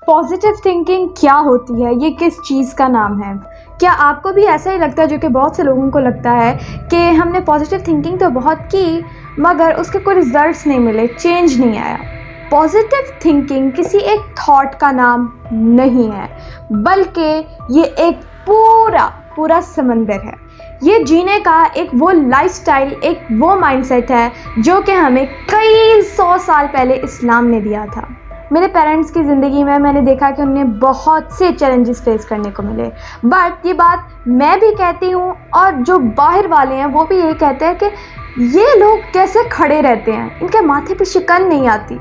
Positive thinking क्या होती है, ये किस चीज़ का नाम है? क्या आपको भी ऐसा ही लगता है जो कि बहुत से लोगों को लगता है कि हमने पॉजिटिव थिंकिंग तो बहुत की मगर उसके कोई रिजल्ट्स नहीं मिले, चेंज नहीं आया? पॉजिटिव थिंकिंग किसी एक थॉट का नाम नहीं है, बल्कि ये एक पूरा पूरा समंदर है। ये जीने का एक वो लाइफस्टाइल, एक वो माइंडसेट है जो कि हमें कई 100 साल पहले इस्लाम ने दिया था। मेरे पेरेंट्स की ज़िंदगी में मैंने देखा कि उन्हें बहुत से चैलेंजेस फेस करने को मिले, बट ये बात मैं भी कहती हूँ और जो बाहर वाले हैं वो भी यही कहते हैं कि ये लोग कैसे खड़े रहते हैं, इनके माथे पे शिकन नहीं आती।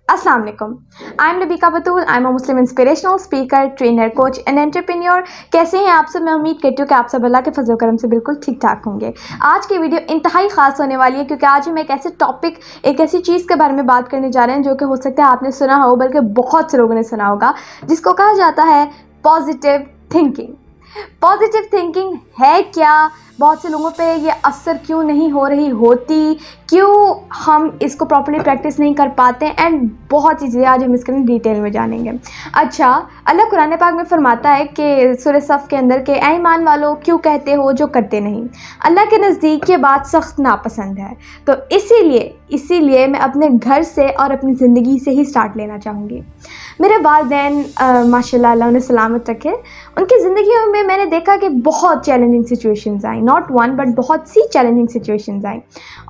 अस्सलाम वालेकुम, I am Nabika Batool. I am a Muslim inspirational speaker, trainer, coach and entrepreneur. कैसे हैं आप सब? मैं उम्मीद करती हूँ कि आप सब अल्लाह के फजल करम से बिल्कुल ठीक ठाक होंगे। आज की वीडियो इंतहाई ख़ास होने वाली है क्योंकि आज हम एक ऐसे टॉपिक, एक ऐसी चीज़ के बारे में बात करने जा रहे हैं जो कि हो सकता है आपने सुना हो, बल्कि बहुत से लोगों ने सुना होगा, जिसको कहा जाता है पॉजिटिव थिंकिंग। पॉजिटिव थिंकिंग है क्या? बहुत से लोगों पे ये असर क्यों नहीं हो रही होती? क्यों हम इसको प्रॉपर्ली प्रैक्टिस नहीं कर पाते? एंड बहुत चीज़ें आज हम इसके डिटेल में जानेंगे। अच्छा, अल्लाह कुरान पाक में फरमाता है कि सूरह सफ़ के अंदर के ऐ ईमान वालों क्यों कहते हो जो करते नहीं। अल्लाह के नज़दीक ये बात सख्त नापसंद है। तो इसीलिए मैं अपने घर से और अपनी ज़िंदगी से ही स्टार्ट लेना चाहूँगी। मेरे वालिदैन माशाल्लाह अल्लाह उन्हें सलामत रखे, उनकी ज़िंदगी में मैंने देखा कि बहुत challenging situations I, not one but बहुत सी चैलेंजिंग सिचुएशंस आई।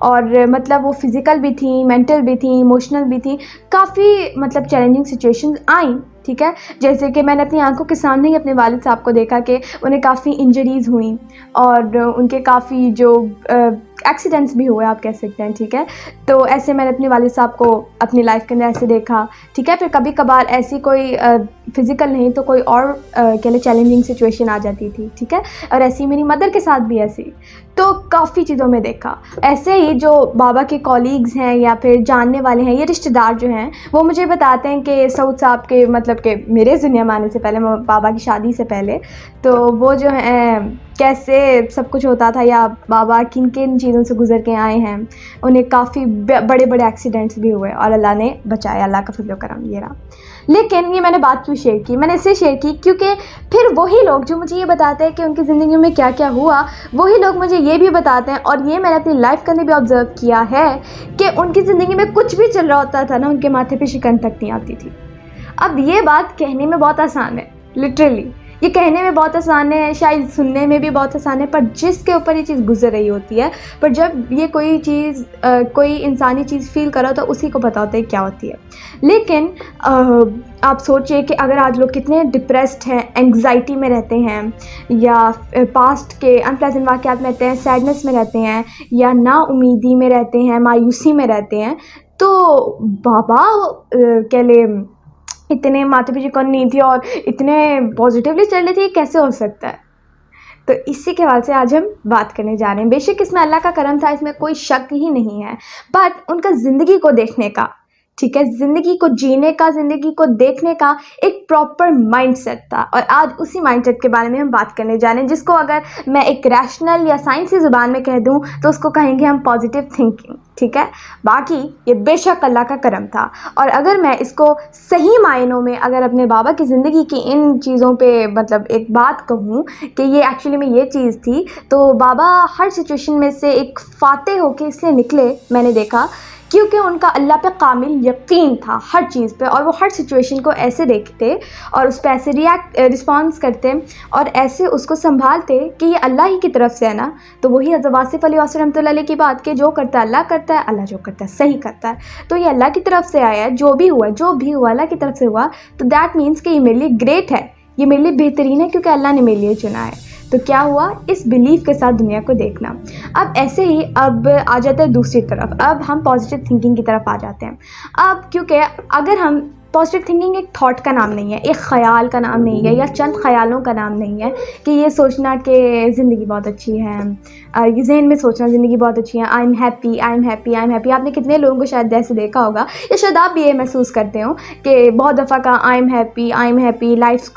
और मतलब वो फिज़िकल भी थी, मेंटल भी थी, इमोशनल भी थी, काफ़ी मतलब चैलेंजिंग सिचुएशंस आई। ठीक है, जैसे कि मैंने अपनी आंखों के सामने ही अपने वालिद साहब को देखा कि उन्हें काफ़ी इंजरीज़ हुई और उनके काफ़ी जो एक्सीडेंट्स भी हुए, आप कह सकते हैं। ठीक है, तो ऐसे मैंने अपने वालिद साहब को अपनी लाइफ के अंदर ऐसे देखा। ठीक है, फिर कभी कभार ऐसी कोई फ़िज़िकल नहीं तो कोई और कह लें चैलेंजिंग सिचुएशन आ जाती थी। ठीक है, और ऐसी मेरी मदर के साथ भी ऐसी, तो काफ़ी चीज़ों में देखा। ऐसे ही जो बाबा के कॉलीग्स हैं या फिर जानने वाले हैं, ये रिश्तेदार जो हैं, वो मुझे बताते हैं कि सऊद साहब के मतलब कि मेरे दुनिया में आने से पहले, बाबा की शादी से पहले, तो वो जो है कैसे सब कुछ होता था या बाबा किन किन चीज़ों से गुजर के आए हैं। उन्हें काफ़ी बड़े बड़े एक्सीडेंट्स भी हुए और अल्लाह ने बचाया, अल्लाह का फजल करम ये रहा। लेकिन ये मैंने बात क्यों शेयर की? मैंने इससे शेयर की क्योंकि फिर वही लोग जो मुझे ये बताते हैं कि उनकी ज़िंदगी में क्या क्या हुआ, वही लोग मुझे ये भी बताते हैं, और ये मैंने अपनी लाइफ के अंदर भी ऑब्ज़र्व किया है कि उनकी ज़िंदगी में कुछ भी चल रहा होता था ना, उनके माथे पे शिकन तक नहीं आती थी। अब ये बात कहने में बहुत आसान है, लिटरली ये कहने में बहुत आसान है, शायद सुनने में भी बहुत आसान है, पर जिसके ऊपर ये चीज़ गुजर रही होती है, पर जब ये कोई चीज़ कोई इंसानी चीज़ फील करो तो उसी को पता होता है क्या होती है। लेकिन आप सोचिए कि अगर आज लोग कितने डिप्रेस्ड हैं, एंग्जाइटी में रहते हैं, या पास्ट के अनप्लेजेंट वाक़यात में रहते हैं, सैडनेस में रहते हैं, या नाउमीदी में रहते हैं, मायूसी में रहते हैं, तो बाबा कह लें इतने माथे पे चिकन नहीं थी और इतने पॉजिटिवली चल रही थी, कैसे हो सकता है? तो इसी के हवाले से आज हम बात करने जा रहे हैं। बेशक इसमें अल्लाह का करम था, इसमें कोई शक ही नहीं है, बट उनका ज़िंदगी को देखने का, ठीक है, ज़िंदगी को जीने का, ज़िंदगी को देखने का एक प्रॉपर माइंडसेट था, और आज उसी माइंडसेट के बारे में हम बात करने जा रहे हैं, जिसको अगर मैं एक रैशनल या साइंसी ज़ुबान में कह दूं तो उसको कहेंगे हम पॉजिटिव थिंकिंग। ठीक है, बाकी ये बेशक अल्लाह का करम था, और अगर मैं इसको सही मायनों में अगर अपने बाबा की ज़िंदगी की इन चीज़ों पे मतलब एक बात कहूँ कि ये एक्चुअली में ये चीज़ थी, तो बाबा हर सिचुएशन में से एक फ़ातेह होके इसलिए निकले, मैंने देखा, क्योंकि उनका अल्लाह पे कामिल यकीन था हर चीज़ पे, और वो हर सिचुएशन को ऐसे देखते और उस पर ऐसे रिस्पॉन्स करते और ऐसे उसको संभालते कि ये अल्लाह ही की तरफ से है ना। तो वही हज़रत वासिफ़ अली रहमतुल्लाह अलैह की बात कि जो करता है अल्लाह करता है, अल्लाह जो करता है सही करता है। तो ये अल्लाह की तरफ से आया है, जो भी हुआ अल्लाह की तरफ से हुआ, तो दैट मीन्स कि ये मेरे लिए ग्रेट है, ये मेरे लिए बेहतरीन है, क्योंकि अल्लाह ने मेरे लिए चुना है। तो क्या हुआ, इस बिलीफ के साथ दुनिया को देखना। अब ऐसे ही अब आ जाता है दूसरी तरफ, अब हम पॉजिटिव थिंकिंग की तरफ आ जाते हैं। अब क्योंकि अगर हम पॉजिटिव थिंकिंग एक थॉट का नाम नहीं है, एक ख़याल का नाम नहीं है, या चंद ख़यालों का नाम नहीं है कि ये सोचना कि ज़िंदगी बहुत अच्छी है, ये जहन में सोचना ज़िंदगी बहुत अच्छी है, I am happy, I am happy, I am happy. आपने कितने लोगों को शायद ऐसे देखा होगा, या शायद आप भी ये महसूस करते हो कि बहुत दफ़ा का I am happy, lives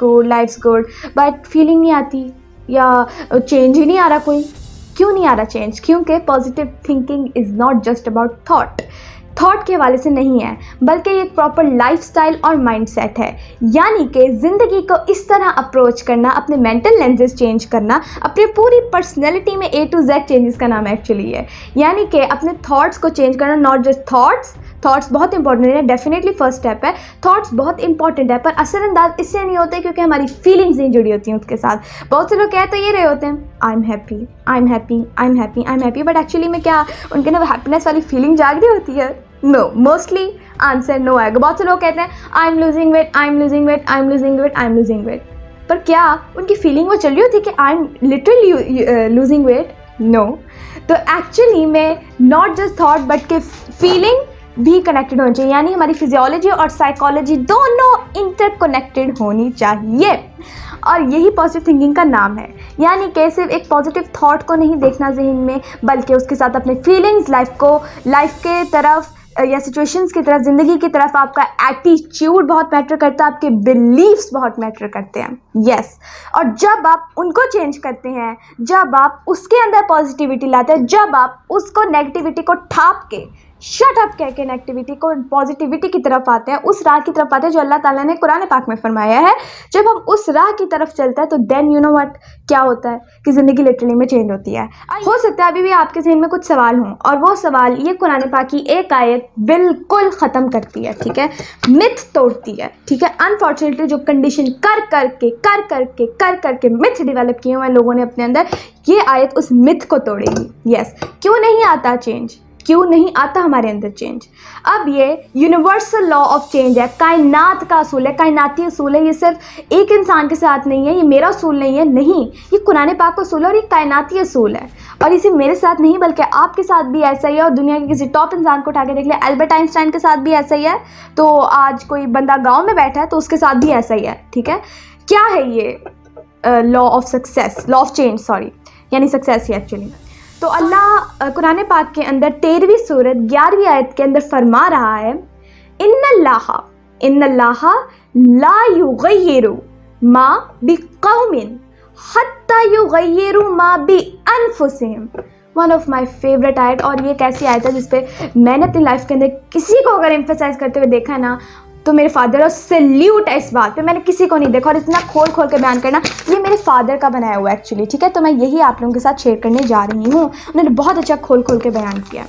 good, but feeling नहीं आती या चेंज ही नहीं आ रहा कोई। क्यों नहीं आ रहा चेंज? क्योंकि positive thinking is not just about thought के हवाले से नहीं है, बल्कि ये एक प्रॉपर लाइफस्टाइल और माइंडसेट है। यानी कि ज़िंदगी को इस तरह अप्रोच करना, अपने मेंटल लेंसेज चेंज करना, अपनी पूरी पर्सनैलिटी में A to Z चेंजेस का नाम एक्चुअली है। यानी कि अपने थॉट्स को चेंज करना, नॉट जस्ट थॉट्स बहुत इंपॉर्टेंट है, डेफिनेटली फर्स्ट स्टेप है। थॉट्स बहुत इंपॉर्टेंट है, पर असरअंदाज इससे नहीं होते क्योंकि हमारी फीलिंग्स नहीं जुड़ी होती हैं उसके साथ। बहुत से लोग कह तो ये रहे होते हैं I am happy, I am happy, I am happy, I am happy, but actually में क्या उनके ना वो हैप्पीनेस वाली फीलिंग जाग रही होती है? नो, मोस्टली आंसर नो आएगा। बहुत से लोग कहते हैं I am losing weight, I am losing weight, I am losing weight, I am losing weight, पर क्या उनकी फीलिंग वो चल रही होती है कि I am literally losing weight? No. तो एक्चुअली में नॉट जस्ट थॉट बट के फीलिंग भी कनेक्टेड होनी चाहिए, यानी हमारी फिजियोलॉजी और साइकोलॉजी दोनों इंटरकनेक्टेड होनी चाहिए, और यही पॉजिटिव थिंकिंग का नाम है। यानी कि सिर्फ एक पॉजिटिव थॉट को नहीं देखना जहन में, बल्कि उसके साथ अपने फीलिंग्स, लाइफ के तरफ या सिचुएशंस की तरफ, ज़िंदगी की तरफ आपका एटीट्यूड बहुत मैटर करता है, आपके बिलीव्स बहुत मैटर करते हैं। यस, और जब आप उनको चेंज करते हैं, जब आप उसके अंदर पॉजिटिविटी लाते हैं, जब आप उसको नेगेटिविटी को ठाप के, शट अप कह के नेगेटिविटी को पॉजिटिविटी की तरफ आते हैं, उस राह की तरफ आते हैं जो अल्लाह ताला ने कुरान पाक में फरमाया है, जब हम उस राह की तरफ चलते हैं तो देन यू नो व्हाट क्या होता है कि ज़िंदगी लिटरली में चेंज होती है। हो सकता है अभी भी आपके जहन में कुछ सवाल हों, और वो सवाल ये कुरान पाक की एक आयत बिल्कुल ख़त्म करती है, ठीक है, मिथ तोड़ती है, ठीक है। अनफॉर्चुनेटली जो कंडीशन कर करके मिथ डेवलप किए हुए हैं लोगों ने अपने अंदर, ये आयत उस मिथ को तोड़ेगी। यस, क्यों नहीं आता चेंज? क्यों नहीं आता हमारे अंदर चेंज? अब ये यूनिवर्सल लॉ ऑफ चेंज है, कायनात का असूल है, कायनाती असूल है। ये सिर्फ एक इंसान के साथ नहीं है, ये मेरा असूल नहीं है, नहीं, ये कुरान पाक का असूल है और ये कायनाती असूल है। और इसे मेरे साथ नहीं बल्कि आपके साथ भी ऐसा ही है, और दुनिया के किसी टॉप इंसान को उठा के देख ले, एल्बर्ट आइंस्टाइन के साथ भी ऐसा ही है, तो आज कोई बंदा गाँव में बैठा है तो उसके साथ भी ऐसा ही है, ठीक है। क्या है ये law of success, law of change, sorry, यानी सक्सेस ही एक्चुअली। तो अल्लाह कुरान पाक के अंदर 13वीं सूरत 11वीं आयत के अंदर फरमा रहा है, इन्नल्लाह ला युगय्यिरु मा बिक़ौमिन हत्ता युगय्यिरु मा बिअनफुसिहिम। वन ऑफ माई फेवरेट आयत, और ये कैसी आयत है जिसपे मैंने अपनी लाइफ के अंदर किसी को अगर एम्फेसाइज करते हुए देखा है ना, तो मेरे फादर, और सैल्यूट है इस बात पे, मैंने किसी को नहीं देखा, और इतना खोल के बयान करना ये मेरे फादर का बनाया हुआ है एक्चुअली, ठीक है। तो मैं यही आप लोगों के साथ शेयर करने जा रही हूँ। उन्होंने बहुत अच्छा खोल के बयान किया।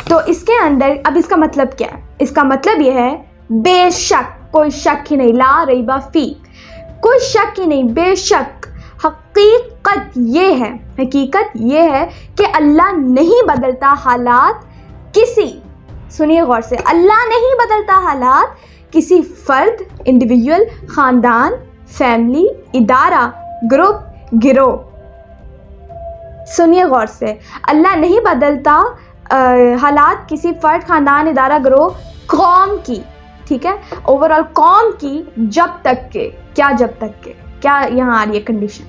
तो इसके अंदर अब इसका मतलब क्या है? इसका मतलब ये है, बेशक, कोई शक ही नहीं, ला रैबा फी, कोई शक ही नहीं, बेशक, हकीकत ये है कि अल्लाह नहीं बदलता हालात किसी, सुनिए गौर से, अल्लाह नहीं बदलता हालात किसी फर्द, इंडिविजुअल, ख़ानदान, फैमिली, इदारा, ग्रुप, गिरोह। सुनिए गौर से, अल्लाह नहीं बदलता हालात किसी फर्द, ख़ानदान, इदारा, गिरोह, कौम की, ठीक है, ओवरऑल कौम की, जब तक के, क्या जब तक के, क्या यहाँ आ रही है कंडीशन,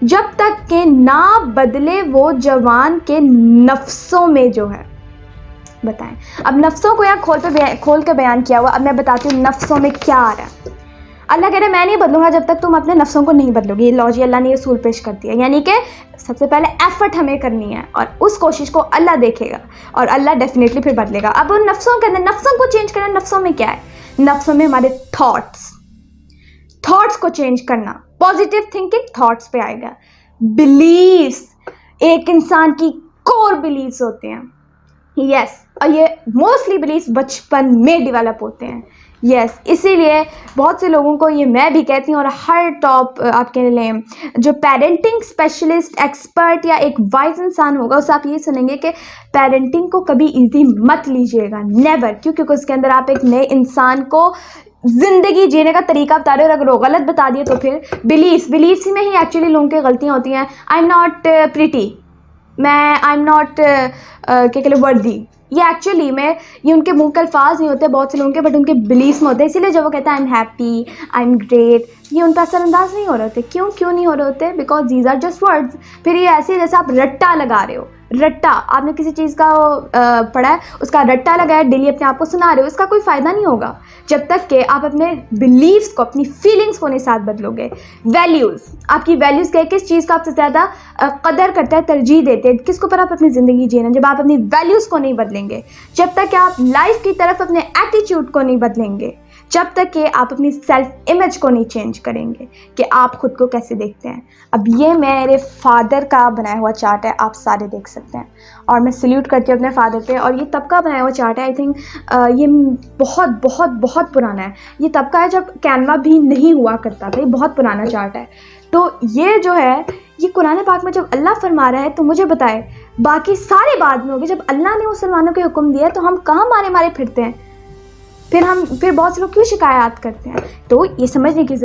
जब तक के ना बदले वो जवान के नफ्सों में जो है। बताएं, अब नफ्सों को यहाँ खोल के बयान किया हुआ। अब मैं बताती हूँ नफ्सों में क्या आ रहा है। अल्लाह कह रहे मैं नहीं बदलूंगा जब तक तुम अपने नफ्सों को नहीं बदलोगे। ये लॉजी अल्लाह ने ये सूल पेश कर दिया, यानी कि सबसे पहले एफर्ट हमें करनी है और उस कोशिश को अल्लाह देखेगा और अल्लाह डेफिनेटली फिर बदलेगा। अब उन नफ्सों के अंदर, नफ्सों को चेंज करना, नफ्सों में क्या है? नफ्सों में हमारे थॉट्स को चेंज करना। पॉजिटिव थिंकिंग थॉट्स पे आएगा। बिलीव्स, एक इंसान की कोर बिलीव्स होते हैं, यस, और ये मोस्टली बिलीव्स बचपन में डेवलप होते हैं, यस। इसीलिए बहुत से लोगों को, ये मैं भी कहती हूँ और हर टॉप आपके लिए जो पेरेंटिंग स्पेशलिस्ट, एक्सपर्ट या एक वाइज इंसान होगा उससे आप ये सुनेंगे कि पेरेंटिंग को कभी इजी मत लीजिएगा, नेवर, क्योंकि उसके अंदर आप एक नए इंसान को ज़िंदगी जीने का तरीका बता रहे हो और अगर वो गलत बता दिए तो फिर बिलीव्स ही में ही एक्चुअली लोगों की गलतियाँ होती हैं। I am not pretty, I am not क्या कहते वर्दी, ये एक्चुअली में ये उनके मुंह के अल्फाज नहीं होते बहुत से लोगों के, बट उनके बिलीव्स में होते हैं। इसीलिए जब वो कहते हैं I am happy, I am great, ये उन पर असरअंदाज नहीं हो रहे होते। क्यों नहीं हो रहे होते? Because these are just words. फिर ये ऐसे जैसे आप रट्टा लगा रहे हो, रट्टा, आपने किसी चीज़ का पढ़ा है, उसका रट्टा लगाया, डेली अपने आप को सुना रहे हो, उसका कोई फ़ायदा नहीं होगा जब तक कि आप अपने बिलीव्स को, अपनी फीलिंग्स को नहीं साथ बदलोगे। वैल्यूज़, आपकी वैल्यूज़ क्या है, किस चीज़ को आप सबसे ज़्यादा कदर करते हैं, तरजीह देते हैं, किसके ऊपर आप अपनी ज़िंदगी जी रहे हैं। जब आप अपनी वैल्यूज़ को नहीं बदलेंगे, जब तक कि आप लाइफ की तरफ अपने एटीट्यूड को नहीं बदलेंगे, जब तक कि आप अपनी सेल्फ इमेज को नहीं चेंज करेंगे कि आप खुद को कैसे देखते हैं। अब ये मेरे फादर का बनाया हुआ चार्ट है, आप सारे देख सकते हैं, और मैं सल्यूट करती हूँ अपने फादर पे। और ये तब का बनाया हुआ चार्ट है, आई थिंक ये बहुत बहुत बहुत पुराना है। ये तब का है जब कैनवा भी नहीं हुआ करता था, ये बहुत पुराना चार्ट है। तो ये जो है, ये कुरान पाक में जब अल्लाह फरमा रहा है तो मुझे बताए, बाकी सारे बाद में होंगे। जब अल्लाह ने मुसलमानों के हुक्म दिया तो हम कहाँ मारे मारे फिरते हैं, फिर बहुत से लोग क्यों शिकायत करते हैं। तो ये समझने की